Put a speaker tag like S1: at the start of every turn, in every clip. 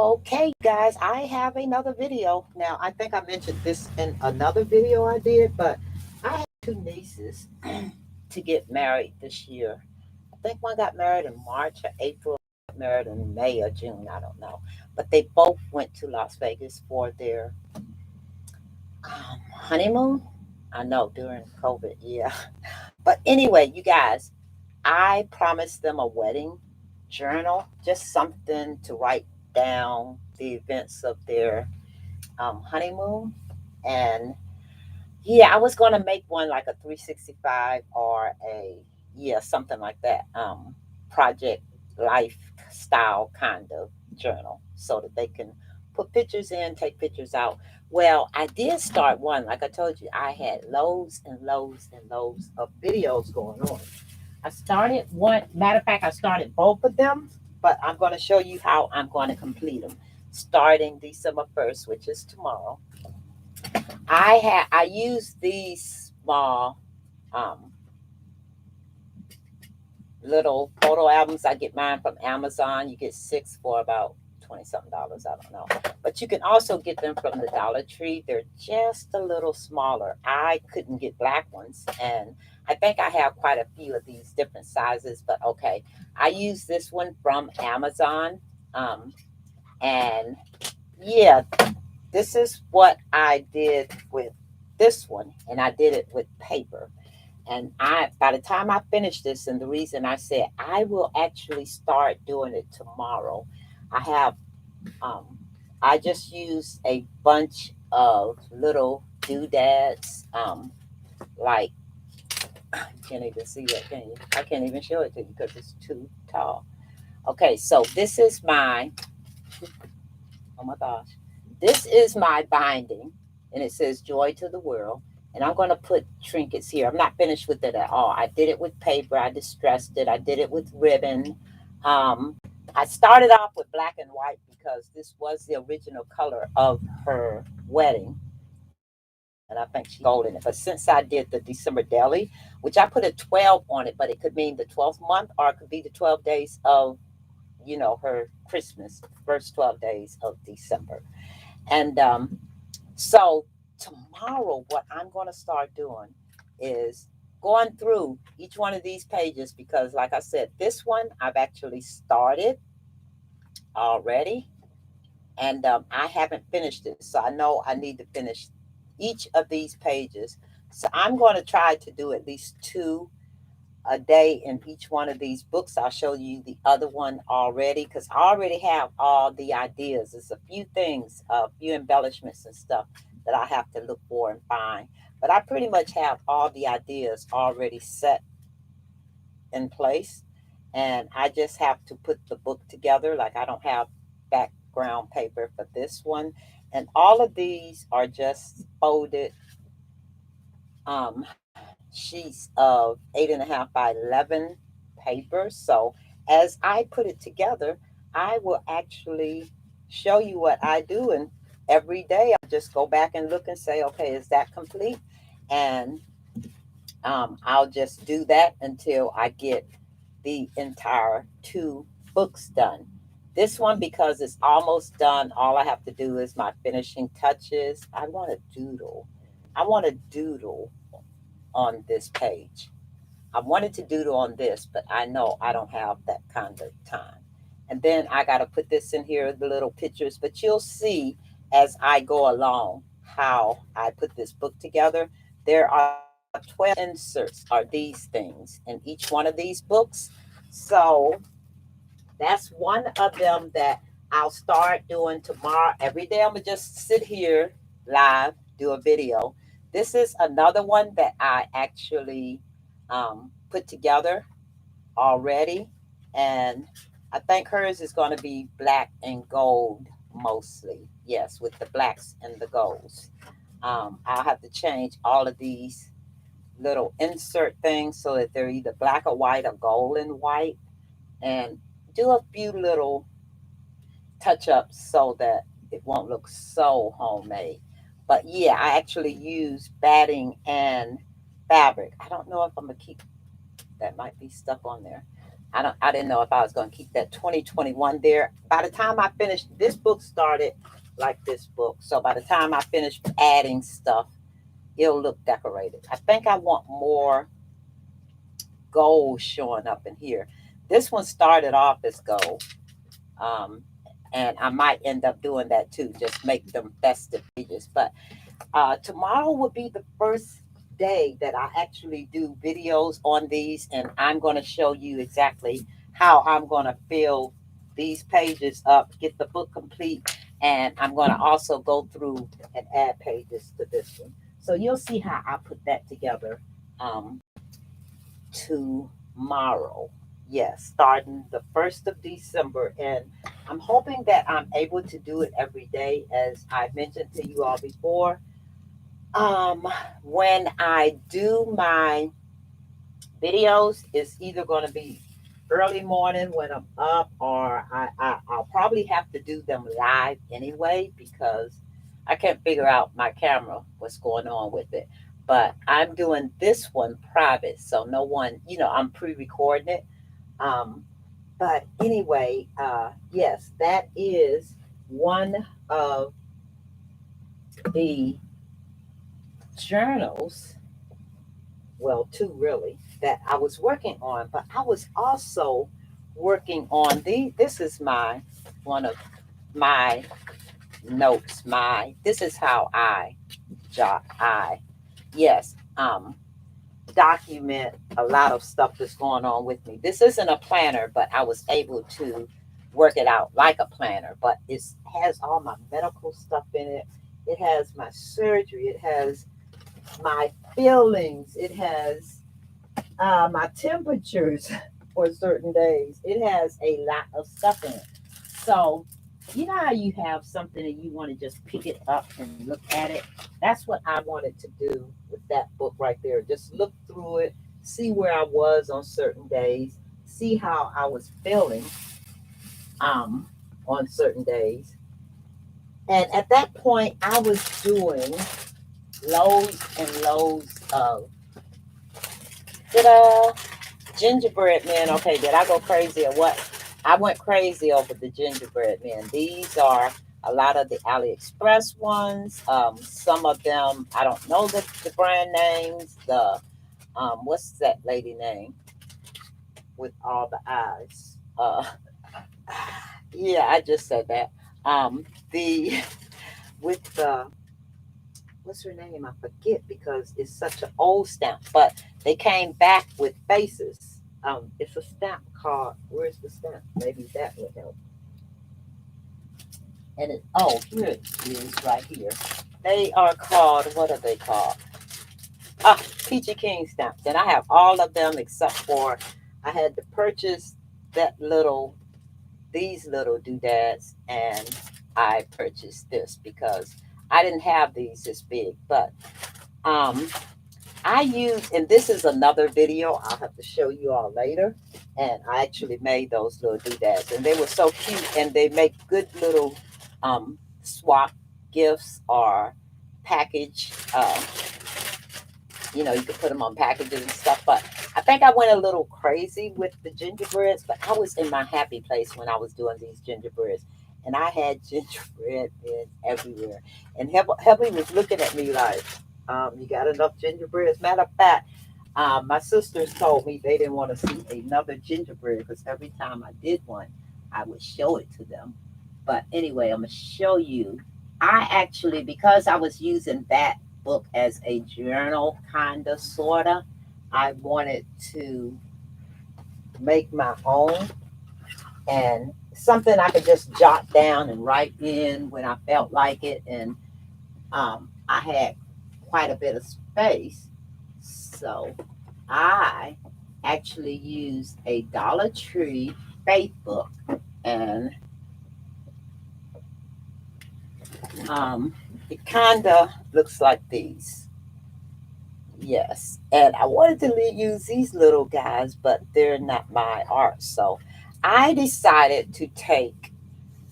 S1: Okay, guys, I have another video. Now, I think I mentioned this in another video I did, but I have two nieces to get married this year. I think one got married in March or April, married in May or June, I don't know. But they both went to Las Vegas for their honeymoon. I know during COVID, yeah. But anyway, you guys, I promised them a wedding journal, just something to write down the events of their honeymoon. And yeah, I was going to make one like a 365 or yeah, something like that. Project lifestyle kind of journal so that they can put pictures in, take pictures out. Well, I did start one. Like I told you, I had loads and loads and loads of videos going on. I started one, matter of fact, I started both of them, but I'm going to show you how I'm going to complete them starting December 1st, which is tomorrow. I use these small um, little photo albums. I get mine from Amazon. You get six for about 20 something dollars. I don't know. But you can also get them from the Dollar Tree. They're just a little smaller. I couldn't get black ones. And I think I have quite a few of these different sizes, but okay. I use this one from Amazon. Um, and yeah, this is what I did with this one, and I did it with paper. And I, by the time I finish this, and the reason I said I will actually start doing it tomorrow, I have, um, I just use a bunch of little doodads, like you can't even see that, can you? I can't even show it to you because it's too tall. Okay, so this is my, oh my gosh, this is my binding, and it says "Joy to the World." And I'm going to put trinkets here. I'm not finished with it at all. I did it with paper. I distressed it. I did it with ribbon. Um, I started off with black and white because this was the original color of her wedding. And I think she gold in it. But since I did the December Daily, which I put a 12 on it, but it could mean the 12th month or it could be the 12 days of, her Christmas, first 12 days of December. And so tomorrow, what I'm going to start doing is going through each one of these pages because, like I said, this one I've actually started already, and I haven't finished it. So I know I need to finish each of these pages. So I'm going to try to do at least two a day in each one of these books. I'll show you the other one already because I already have all the ideas. There's a few things, a few embellishments and stuff that I have to look for and find. But I pretty much have all the ideas already set in place. And I just have to put the book together. Like I don't have background paper for this one. And all of these are just folded um, sheets of 8.5 by 11 paper. So as I put it together, I will actually show you what I do. And every day I just go back and look and say, okay, is that complete? And I'll just do that until I get the entire two books done. This one, because it's almost done, all I have to do is my finishing touches. I want to doodle. I want to doodle on this page. I wanted to doodle on this, but I know I don't have that kind of time. And then I got to put this in here, the little pictures, but you'll see as I go along how I put this book together. There are 12 inserts, are these things in each one of these books. So that's one of them that I'll start doing tomorrow. Every day I'm going to just sit here live, do a video. This is another one that I actually put together already. And I think hers is going to be black and gold mostly. Yes, with the blacks and the golds. I'll have to change all of these little insert things so that they're either black or white or gold and white. And do a few little touch ups so that it won't look so homemade. But yeah, I actually use batting and fabric. I don't know if I'm gonna keep that might be stuff on there. I didn't know if I was going to keep that 2021 there. By the time I finished, this book started like this book. So by the time I finished adding stuff, it'll look decorated. I think I want more gold showing up in here. This one started off as gold. Um, and I might end up doing that too, just make them festive pages. But tomorrow will be the first day that I actually do videos on these, and I'm going to show you exactly how I'm going to fill these pages up, get the book complete, and I'm going to also go through and add pages to this one. So you'll see how I put that together um, tomorrow. Yes, starting the 1st of December. And I'm hoping that I'm able to do it every day, as I mentioned to you all before. Um, when I do my videos, it's either going to be early morning when I'm up, or I'll probably have to do them live anyway because I can't figure out my camera, what's going on with it. But I'm doing this one private, so no one, I'm pre-recording it. Um, but anyway, yes, that is one of the journals, well, two really, that I was working on, but I was also working on this is my one of my notes. This is how I jot I yes, document a lot of stuff that's going on with me. This isn't a planner, but I was able to work it out like a planner, but it has all my medical stuff in it. It has my surgery, it has my feelings. It has my temperatures for certain days. It has a lot of stuff in it. So, you know how you have something and you want to just pick it up and look at it? That's what I wanted to do with that book right there. Just look through it, see where I was on certain days, see how I was feeling um, on certain days. And at that point, I was doing loads and loads of ta gingerbread men. Okay, did I go crazy or what? I went crazy over the gingerbread men. These are a lot of the AliExpress ones. Some of them I don't know the brand names. The what's that lady name with all the eyes? Yeah, I just said that. The with the what's her name? I forget because it's such an old stamp. But they came back with faces. It's a stamp called. Where's the stamp? Maybe that would help. And here it is, right here. They are called. What are they called? Peachy King stamps. And I have all of them except for I had to purchase that these little doodads, and I purchased this because I didn't have these this big, but um I use, and this is another video I'll have to show you all later. And I actually made those little doodads, and they were so cute, and they make good little swap gifts or package. You could put them on packages and stuff. But I think I went a little crazy with the gingerbreads, but I was in my happy place when I was doing these gingerbreads. And I had gingerbread men everywhere. And Heavenly was looking at me like, you got enough gingerbreads? Matter of fact, my sisters told me they didn't want to see another gingerbread because every time I did one, I would show it to them. But anyway, I'm going to show you. I actually, because I was using that book as a journal, kind of, sort of, I wanted to make my own and something I could just jot down and write in when I felt like it. And I had quite a bit of space. So I actually used a Dollar Tree faith book, and it kind of looks like these. Yes. And I wanted to use these little guys, but they're not my art. So I decided to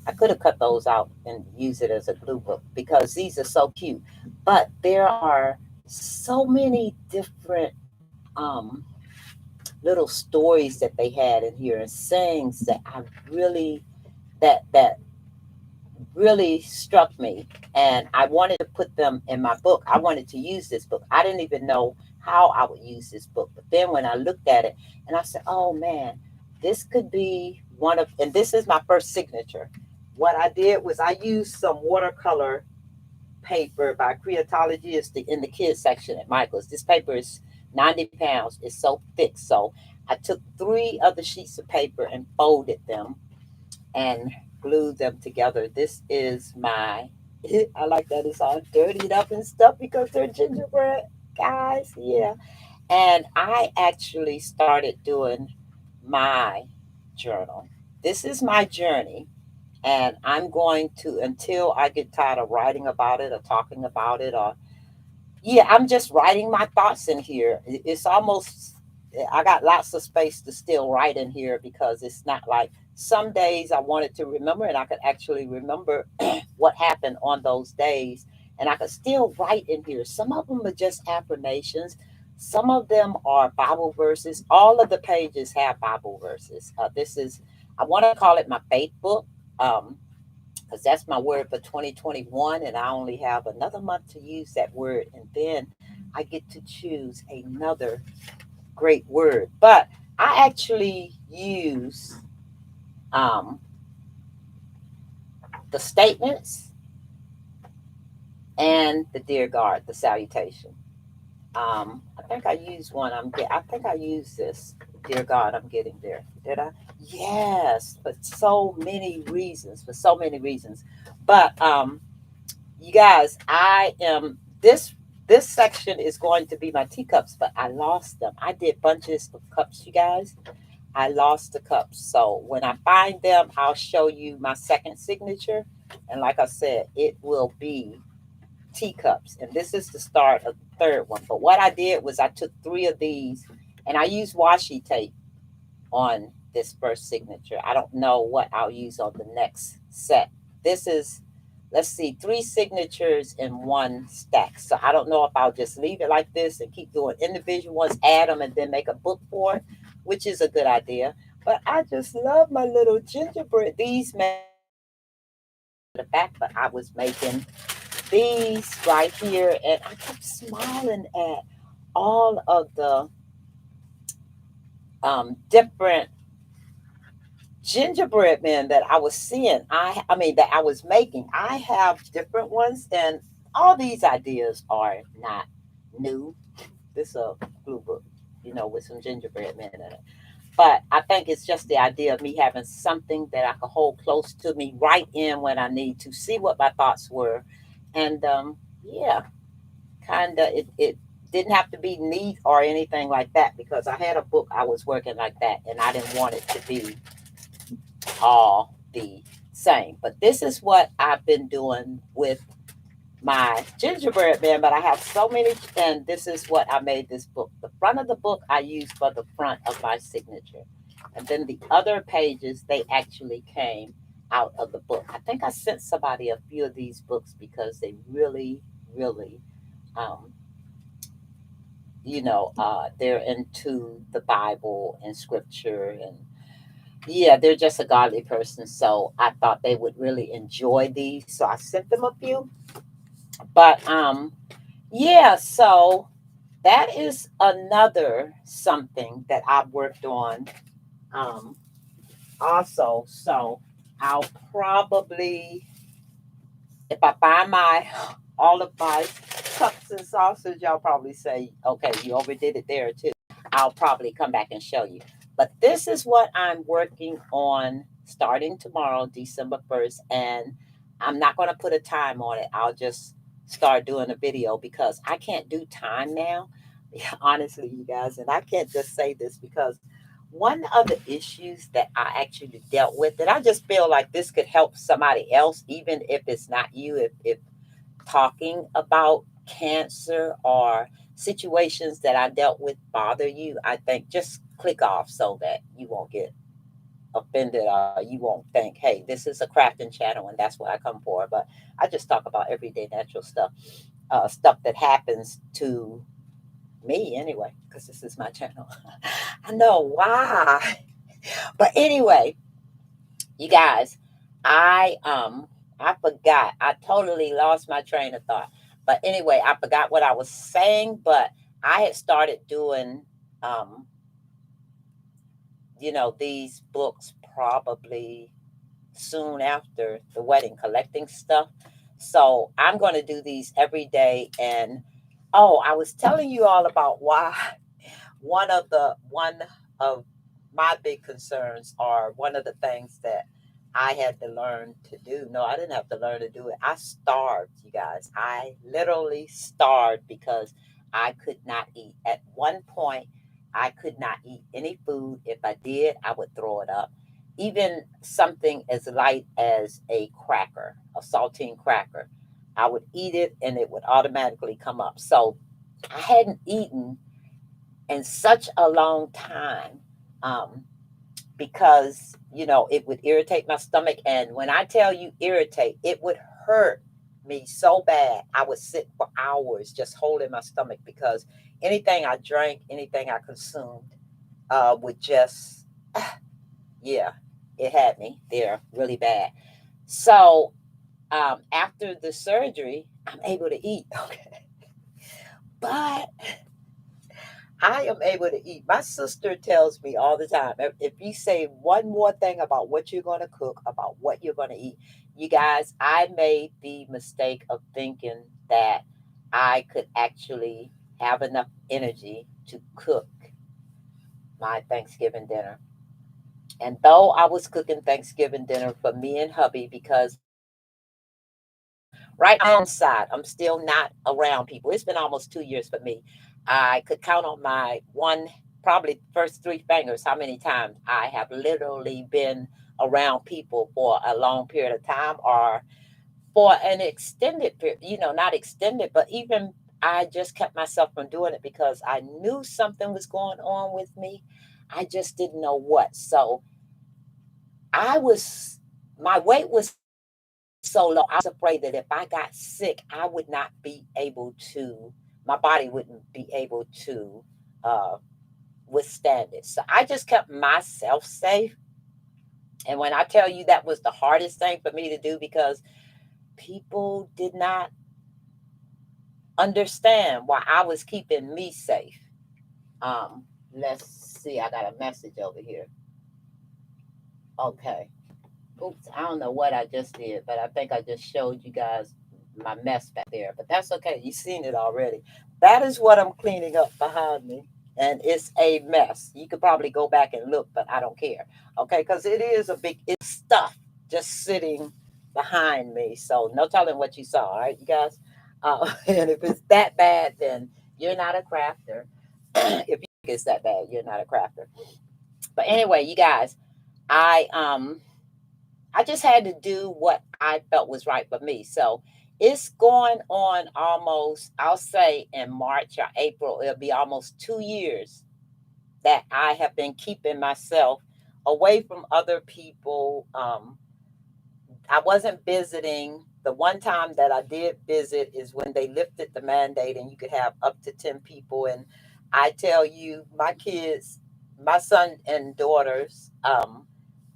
S1: I could have cut those out and use it as a glue book because these are so cute. But there are so many different um, little stories that they had in here and sayings that I really that really struck me, and I wanted to put them in my book. I wanted to use this book. I didn't even know how I would use this book, but then when I looked at it and I said, oh man, this could be one of, and this is my first signature. What I did was I used some watercolor paper by Creatology. It's in the kids section at Michael's. This paper is 90 pounds. It's so thick. So I took 3 other sheets of paper and folded them and glued them together. This is my, I like that it's all dirtied up and stuff because they're gingerbread, guys. Yeah. And I actually started doing my journal. This is my journey. And I'm going to, until I get tired of writing about it or talking about it, or yeah, I'm just writing my thoughts in here. It's almost, I got lots of space to still write in here because it's not like some days I wanted to remember and I could actually remember what happened on those days. And I could still write in here. Some of them are just affirmations, some of them are Bible verses. All of the pages have Bible verses. This is, I want to call it my faith book. Because that's my word for 2021, and I only have another month to use that word, and then I get to choose another great word. But I actually use um, the statements and the dear God, the salutation. I think I used one. I think I used this. Dear God, I'm getting there. Did I? Yes, for so many reasons. For so many reasons. But you guys, I am this section is going to be my teacups, but I lost them. I did bunches of cups, you guys. I lost the cups. So when I find them, I'll show you my second signature. And like I said, it will be teacups. And this is the start of the third one. But what I did was I took 3 of these and I used washi tape on this first signature. I don't know what I'll use on the next set. This is, let's see, 3 signatures in one stack. So I don't know if I'll just leave it like this and keep doing individual ones, add them, and then make a book for it, which is a good idea. But I just love my little gingerbread. These made the back, but I was making these right here, and I kept smiling at all of the different gingerbread men that I was seeing. I mean that I was making. I have different ones, and all these ideas are not new. This is a blue book, with some gingerbread men in it. But I think it's just the idea of me having something that I could hold close to me, write in when I need to, see what my thoughts were, and yeah, kind of it didn't have to be neat or anything like that because I had a book I was working like that, and I didn't want it to be all the same. But this is what I've been doing with my gingerbread man. But I have so many, and this is what I made this book. The front of the book I used for the front of my signature, and then the other pages they actually came out of the book. I think I sent somebody a few of these books because they really, really, um, they're into the Bible and scripture, and yeah, they're just a godly person. So I thought they would really enjoy these. So I sent them a few. But yeah, so that is another something that I've worked on um also. So I'll probably, if I find my all of my cups and saucers, y'all probably say, okay, you overdid it there too. I'll probably come back and show you. But this is what I'm working on starting tomorrow, December 1st. And I'm not going to put a time on it. I'll just start doing a video because I can't do time now. Honestly, you guys. And I can't just say this because one of the issues that I actually dealt with, that I just feel like this could help somebody else, even if it's not you, if talking about cancer or situations that I dealt with bother you, I think just click off so that you won't get offended or you won't think, hey, this is a crafting channel and that's what I come for. But I just talk about everyday natural stuff, stuff that happens to Me anyway, because this is my channel. I know why. But anyway, you guys, I forgot. I totally lost my train of thought. But anyway, I forgot what I was saying, but I had started doing um, these books probably soon after the wedding, collecting stuff. So I'm going to do these every day. And oh, I was telling you all about why one of my big concerns, are one of the things that I had to learn to do. No, I didn't have to learn to do it. I starved, you guys. I literally starved because I could not eat. At one point, I could not eat any food. If I did, I would throw it up. Even something as light as a cracker, a saltine cracker, I would eat it and it would automatically come up. So I hadn't eaten in such a long time, um, because it would irritate my stomach. And when I tell you irritate, it would hurt me so bad. I would sit for hours just holding my stomach, because anything I drank, anything I consumed, would just, yeah, it had me there really bad. So after the surgery, I'm able to eat. Okay. But I am able to eat. My sister tells me all the time, if you say one more thing about what you're going to cook, about what you're going to eat, you guys, I made the mistake of thinking that I could actually have enough energy to cook my Thanksgiving dinner. And though I was cooking Thanksgiving dinner for me and hubby, because right now I'm inside, I'm still not around people. It's been almost 2 years for me. I could count on my probably first three fingers how many times I have literally been around people for a long period of time, or for an extended period, not extended, but even I just kept myself from doing it because I knew something was going on with me. I just didn't know what. So I was, my weight was so low. I was afraid that if I got sick, I would not be able to, my body wouldn't be able to uh, withstand it. So I just kept myself safe. And when I tell you, that was the hardest thing for me to do, because people did not understand why I was keeping me safe. Let's see, I got a message over here. Okay. Oops, I don't know what I just did, but I think I just showed you guys my mess back there. But that's okay. You've seen it already. That is what I'm cleaning up behind me. And it's a mess. You could probably go back and look, but I don't care. Okay, because it is a big, it's stuff just sitting behind me. So no telling what you saw, all right, you guys? And if it's that bad, then you're not a crafter. If you think it's that bad, you're not a crafter. But anyway, you guys, I um I just had to do what I felt was right for me. So it's going on almost, I'll say in March or April, it'll be almost 2 years that I have been keeping myself away from other people. I wasn't visiting. The one time that I did visit is when they lifted the mandate and you could have up to 10 people. And I tell you, my kids, my son and daughters,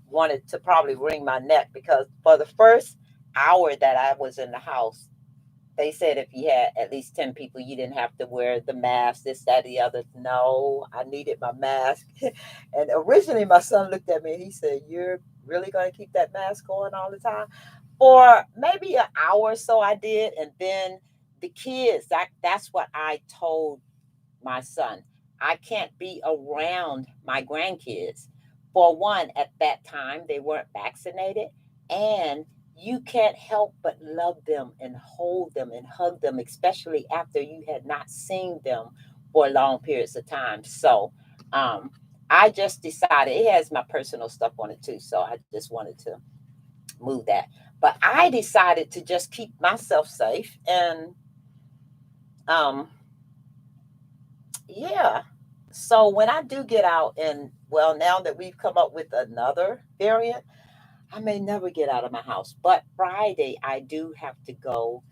S1: wanted to probably wring my neck, because for the first hour that I was in the house, they said if you had at least 10 people, you didn't have to wear the mask, this, that, the other. No, I needed my mask. And originally, my son looked at me and he said, "You're really going to keep that mask on all the time?" For maybe an hour or so, I did. And then the kids, that's what I told my son. I can't be around my grandkids. For one, at that time, they weren't vaccinated. And you can't help but love them and hold them and hug them, especially after you had not seen them for long periods of time. So um, I just decided, it has my personal stuff on it too. So I just wanted to move that. But I decided to just keep myself safe. And um, yeah. So when I do get out, and well, now that we've come up with another variant, I may never get out of my house. But Friday, I do have to go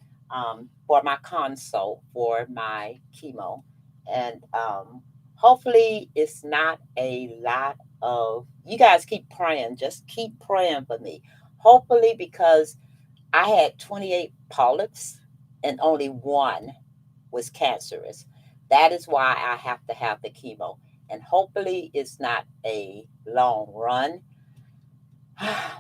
S1: for my consult for my chemo. And hopefully it's not a lot of, you guys keep praying, just keep praying for me. Hopefully, because I had 28 polyps and only one was cancerous. That is why I have to have the chemo. And hopefully it's not a long run.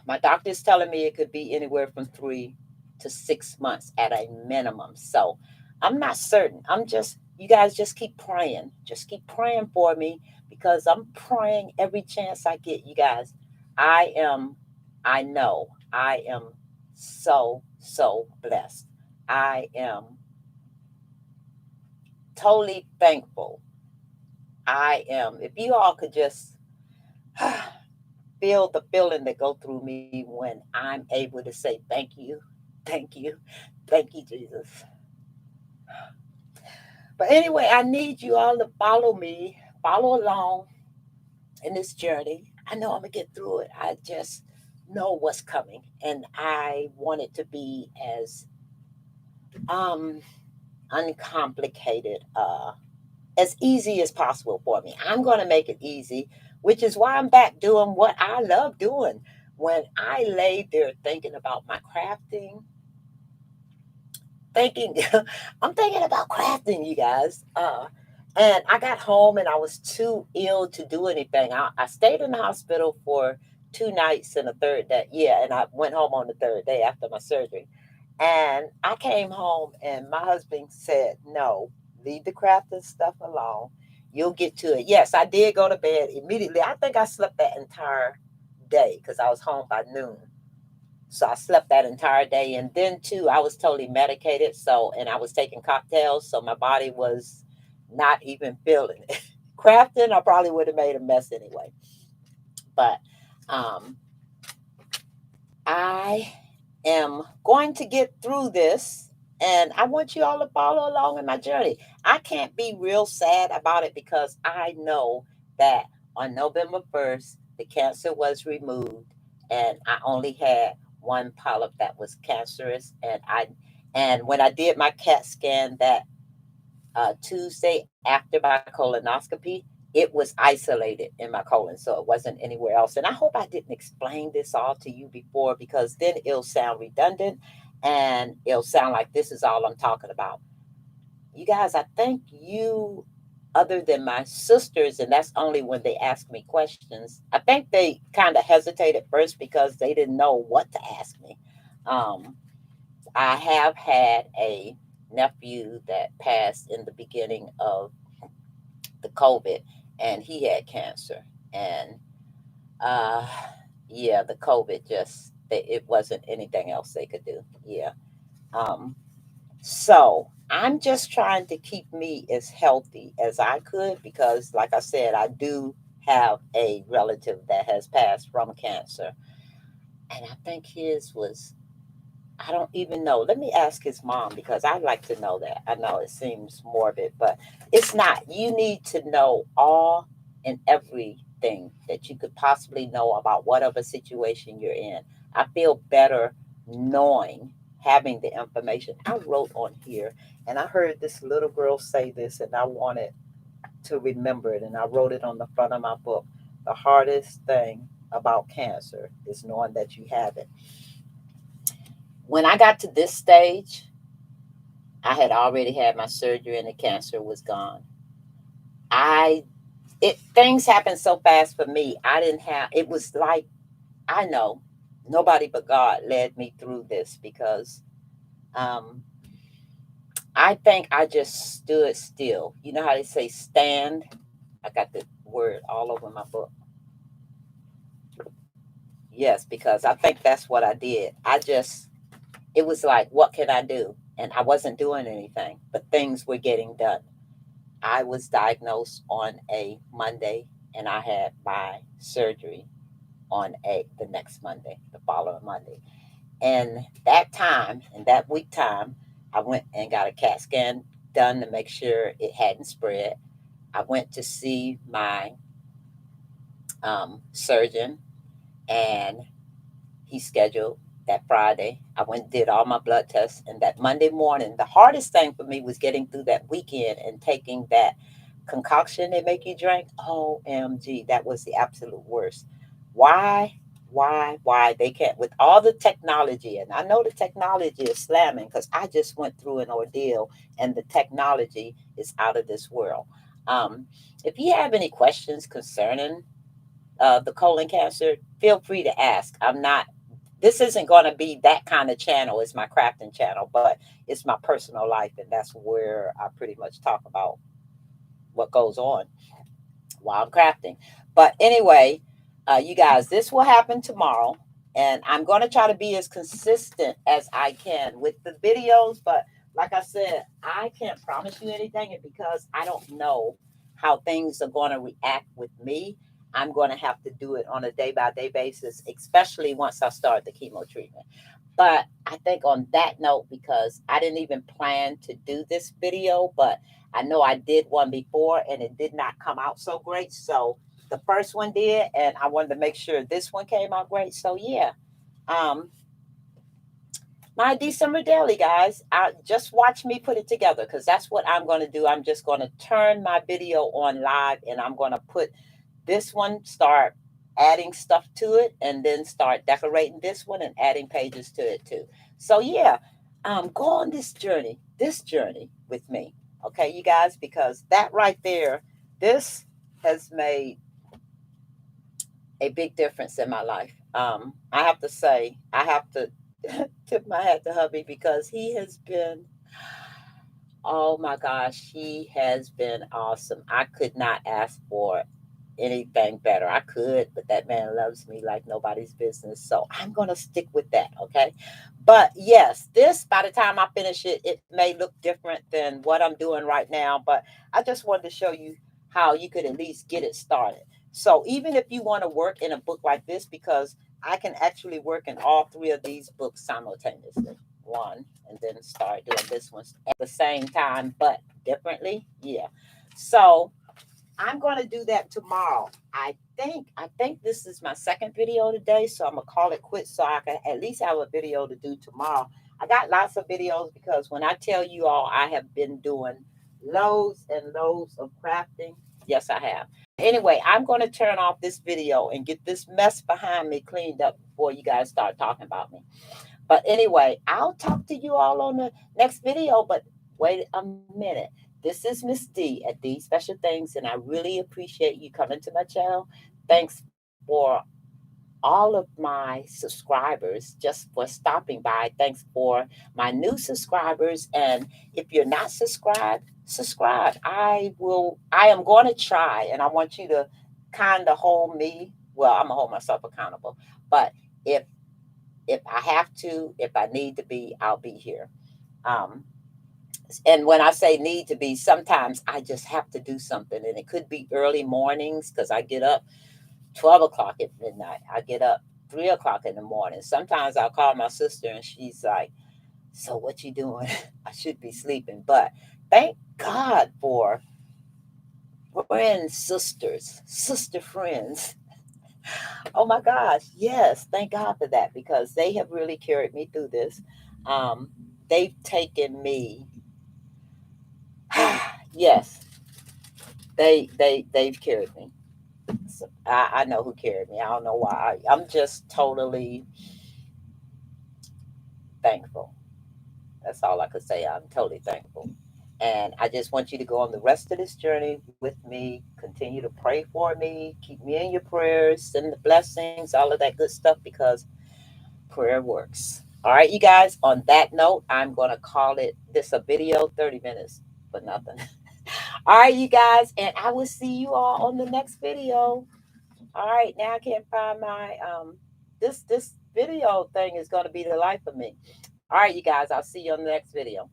S1: My doctor's telling me it could be anywhere from 3 to 6 months at a minimum. So I'm not certain. I'm just, you guys just keep praying. Just keep praying for me because I'm praying every chance I get, you guys. I am, I know I am so, so blessed. I am totally thankful. I am, if you all could just feel the feeling that go through me when I'm able to say thank you, thank you, Jesus. But anyway, I need you all to follow me, follow along in this journey. I know I'm gonna get through it. I just know what's coming, and I want it to be um uncomplicated, as easy as possible for me. I'm gonna make it easy, which is why I'm back doing what I love doing. When I laid there thinking about my crafting, thinking I'm thinking about crafting, you guys. And I got home and I was too ill to do anything. I stayed in the hospital for 2 nights and a third day. Yeah, and I went home on the third day after my surgery. And I came home and my husband said, "No, leave the crafting stuff alone. You'll get to it." Yes, I did go to bed immediately. I think I slept that entire day because I was home by noon. So I slept that entire day. And then, too, I was totally medicated. So, and I was taking cocktails. So my body was not even feeling it. Crafting, I probably would have made a mess anyway. But um, I am going to get through this. And I want you all to follow along in my journey. I can't be real sad about it because I know that on November 1st, the cancer was removed and I only had one polyp that was cancerous. And when I did my CAT scan that Tuesday after my colonoscopy, it was isolated in my colon, so it wasn't anywhere else. And I hope I didn't explain this all to you before because then it'll sound redundant and it'll sound like this is all I'm talking about. You guys, I think you, other than my sisters, and that's only when they ask me questions, I think they kind of hesitated first because they didn't know what to ask me. Um, I have had a nephew that passed in the beginning of the COVID, and he had cancer. And uh, yeah, the COVID just, it wasn't anything else they could do. Yeah. Um, so I'm just trying to keep me as healthy as I could because, like I said, I do have a relative that has passed from cancer. And I think his was, I don't even know. Let me ask his mom because I'd like to know that. I know it seems morbid, but it's not. You need to know all and everything that you could possibly know about whatever situation you're in. I feel better knowing, having the information. I wrote on here and I heard this little girl say this and I wanted to remember it and I wrote it on the front of my book. The hardest thing about cancer is knowing that you have it. When I got to this stage, I had already had my surgery and the cancer was gone. I it things happened so fast for me. I didn't have it was like I know nobody but God led me through this because um I think I just stood still. You know how they say stand? I got the word all over my book. Yes, because I think that's what I did. I just it was like what can I do? And I wasn't doing anything, but things were getting done. I was diagnosed on a Monday and I had my surgery on a the next Monday, the following Monday. And that time, in that week time, I went and got a CAT scan done to make sure it hadn't spread. I went to see my surgeon and he scheduled that Friday. I went and did all my blood tests. And that Monday morning, the hardest thing for me was getting through that weekend and taking that. concoction they make you drink. OMG, that was the absolute worst. Why? Why they can't with all the technology? And I know the technology is slamming because I just went through an ordeal, and the technology is out of this world. Um, if you have any questions concerning the colon cancer, feel free to ask. I'm not. This isn't going to be that kind of channel. It's my crafting channel, but it's my personal life, and that's where I pretty much talk about what goes on while I'm crafting. But anyway, you guys, this will happen tomorrow. And I'm going to try to be as consistent as I can with the videos. But like I said, I can't promise you anything because I don't know how things are going to react with me. I'm going to have to do it on a day by day basis, especially once I start the chemo treatment. But I think on that note, because I didn't even plan to do this video, but I know I did one before and it did not come out so great. So the first one did, and I wanted to make sure this one came out great. So yeah, um, my December daily, guys. Just watch me put it together because that's what I'm going to do. I'm just going to turn my video on live, and I'm going to put this one, start adding stuff to it, and then start decorating this one and adding pages to it too. So yeah, go on this journey with me, okay, you guys, because that right there, this has made a big difference in my life. I have to say, I have to tip my hat to hubby because he has been, oh my gosh, he has been awesome. I could not ask for anything better. I could, but that man loves me like nobody's business. So I'm going to stick with that. Okay. But yes, this, by the time I finish it, it may look different than what I'm doing right now. But I just wanted to show you how you could at least get it started. So even if you want to work in a book like this, because I can actually work in all three of these books simultaneously. One, and then start doing this one at the same time, but differently. Yeah. So I'm going to do that tomorrow. I think this is my second video today, so I'm gonna call it quits so I can at least have a video to do tomorrow. I got lots of videos because when I tell you all I have been doing loads and loads of crafting, yes I have. Anyway, I'm going to turn off this video and get this mess behind me cleaned up before you guys start talking about me. But anyway, I'll talk to you all on the next video. But wait a minute. This is Miss D at These Special Things, and I really appreciate you coming to my channel. Thanks for all of my subscribers just for stopping by. Thanks for my new subscribers. And if you're not subscribed, subscribe. I am going to try, and I want you to kind of hold me. Well, I'm gonna hold myself accountable. But if if I have to, if I need to be, I'll be here. Um, and when I say need to be, sometimes I just have to do something, and it could be early mornings because I get up 12 o'clock at midnight. I get up 3 o'clock in the morning. Sometimes I'll call my sister, and she's like, "So what you doing?" I should be sleeping, but thank God for friends, sisters, sister friends. Oh my gosh. Yes. Thank God for that because they have really carried me through this. Um, they've taken me. Yes. They've carried me. So I know who carried me. I don't know why. I'm just totally thankful. That's all I could say. I'm totally thankful. And I just want you to go on the rest of this journey with me. Continue to pray for me. Keep me in your prayers. Send the blessings, all of that good stuff because prayer works. All right, you guys, on that note, I'm going to call it this a video 30 minutes for nothing. All right, you guys, and I will see you all on the next video. All right, now I can't find my this video thing is going to be the life of me. All right, you guys, I'll see you on the next video.